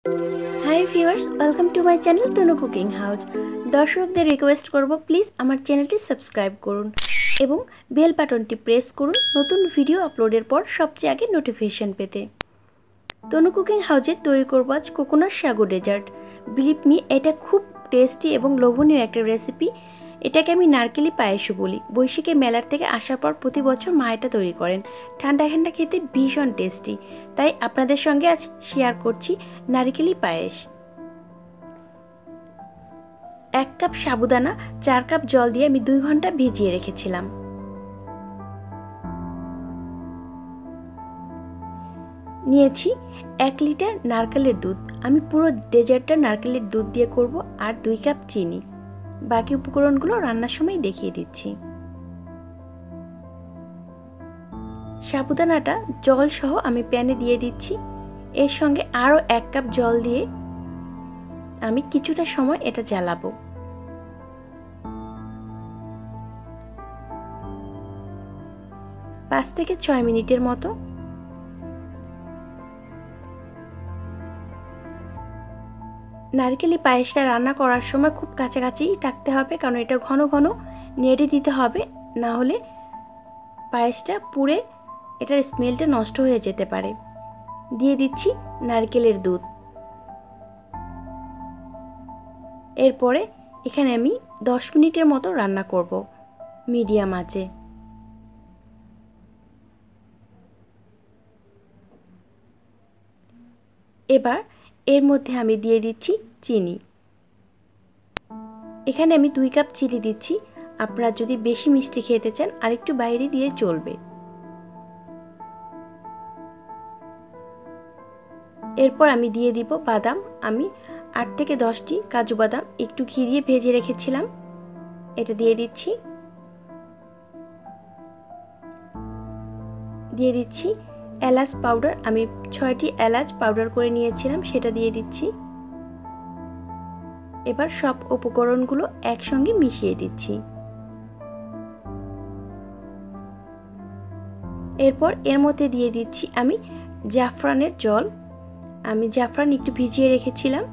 Hi viewers, welcome to my channel Tanu cooking house. দর্শকদের request করব, please আমার চ্যানেলটি সাবস্ক্রাইব করুন এবং বেল বাটনটি প্রেস করুন নতুন ভিডিও আপলোডের পর সবচেয়ে আগে নোটিফিকেশন পেতে। তনু কুকিং হাউসে তৈরি করব আজ coconut sago dessert. Believe me, এটা খুব টেস্টি এবং লোভনীয় একটা রেসিপি। এটাকে আমি নারকেলি পায়েসও বলি। বৈশাখী মেলার থেকে আসার পর প্রতি বছর মা এটা তৈরি করেন। ঠান্ডা ঠান্ডা খেতে ভীষণ টেস্টি, তাই আপনাদের সঙ্গে আজ শেয়ার করছি নারকেলি পায়েস। 1 কাপ সাবুদানা 4 কাপ জল দিয়ে আমি 2 ঘন্টা ভিজিয়ে রেখেছিলাম। নিয়েছি 1 লিটার নারকেলের দুধ। আমি পুরো ডেজার্টটা নারকেলের দুধ দিয়ে করব, আর 2 কাপ চিনি। বাকি উপকরণগুলো রান্নার সময় দেখিয়ে দিচ্ছি। সাবুদানাটা জল সহ আমি প্যানে দিয়ে দিচ্ছি। এর সঙ্গে আরও 1 কাপ জল দিয়ে আমি কিছুটা সময় এটা জ্বালাবো। পাঁচ থেকে 6 মিনিটের মতো। নারকেলি পায়েসটা রান্না করার সময় খুব কাছাকাছিই থাকতে হবে, কারণ এটা ঘন ঘন নেড়ে দিতে হবে, না হলে পায়েসটা পুড়ে এটার স্মেলটা নষ্ট হয়ে যেতে পারে। দিয়ে দিচ্ছি নারকেলের দুধ। এরপরে এখানে আমি 10 মিনিটের মতো রান্না করব মিডিয়াম আঁচে। এবার এর মধ্যে আমি দিয়ে দিচ্ছি চিনি। এখানে আমি 2 কাপ চিনি দিচ্ছি। আপনারা যদি বেশি মিষ্টি খেতে চান আরেকটু বাইরে দিয়ে চলবে। এরপর আমি দিয়ে দিব বাদাম। আমি 8 থেকে 10টি কাজু বাদাম একটু ঘি দিয়ে ভেজে রেখেছিলাম, এটা দিয়ে দিচ্ছি। দিয়ে দিচ্ছি এলাচ পাউডার। আমি 6টি এলাচ পাউডার করে নিয়েছিলাম, সেটা দিয়ে দিচ্ছি। এবার সব উপকরণগুলো একসঙ্গে মিশিয়ে দিচ্ছি। এরপর এর মধ্যে দিয়ে দিচ্ছি আমি জাফরানের জল। আমি জাফরান একটু ভিজিয়ে রেখেছিলাম।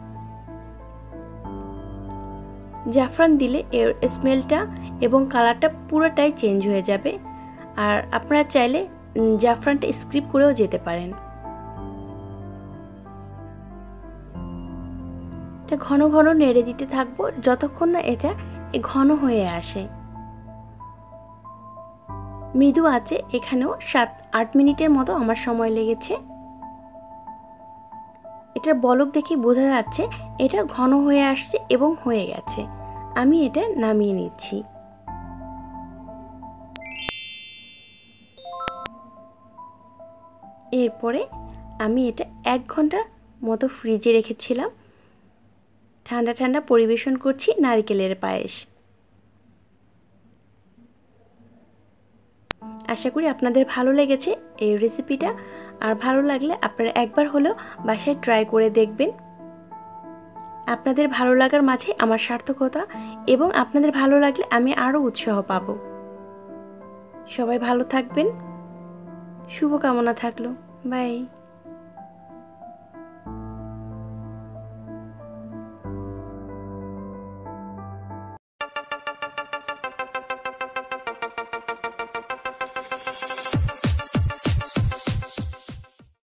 জাফরান দিলে এর স্মেলটা এবং কালারটা পুরোটাই চেঞ্জ হয়ে যাবে। আর আপনারা চাইলে জাফরানটা স্কিপ করেও যেতে পারেন। এটা ঘন ঘন নেড়ে দিতে থাকবো যতক্ষণ না এটা ঘন হয়ে আসে। মৃদু আছে, এখানেও 7-8 মিনিটের মতো আমার সময় লেগেছে। এটার বলক দেখে বোঝা যাচ্ছে এটা ঘন হয়ে আসছে এবং হয়ে গেছে। আমি এটা নামিয়ে নিচ্ছি। এরপরে আমি এটা 1 ঘন্টার মতো ফ্রিজে রেখেছিলাম। ঠান্ডা ঠান্ডা পরিবেশন করছি নারকেলের পায়েস। আশা করি আপনাদের ভালো লেগেছে এই রেসিপিটা। আর ভালো লাগলে আপনারা একবার হলেও বাসায় ট্রাই করে দেখবেন। আপনাদের ভালো লাগার মাঝে আমার সার্থকতা, এবং আপনাদের ভালো লাগলে আমি আরও উৎসাহ পাব। সবাই ভালো থাকবেন, শুভকামনা থাকলো। বাই।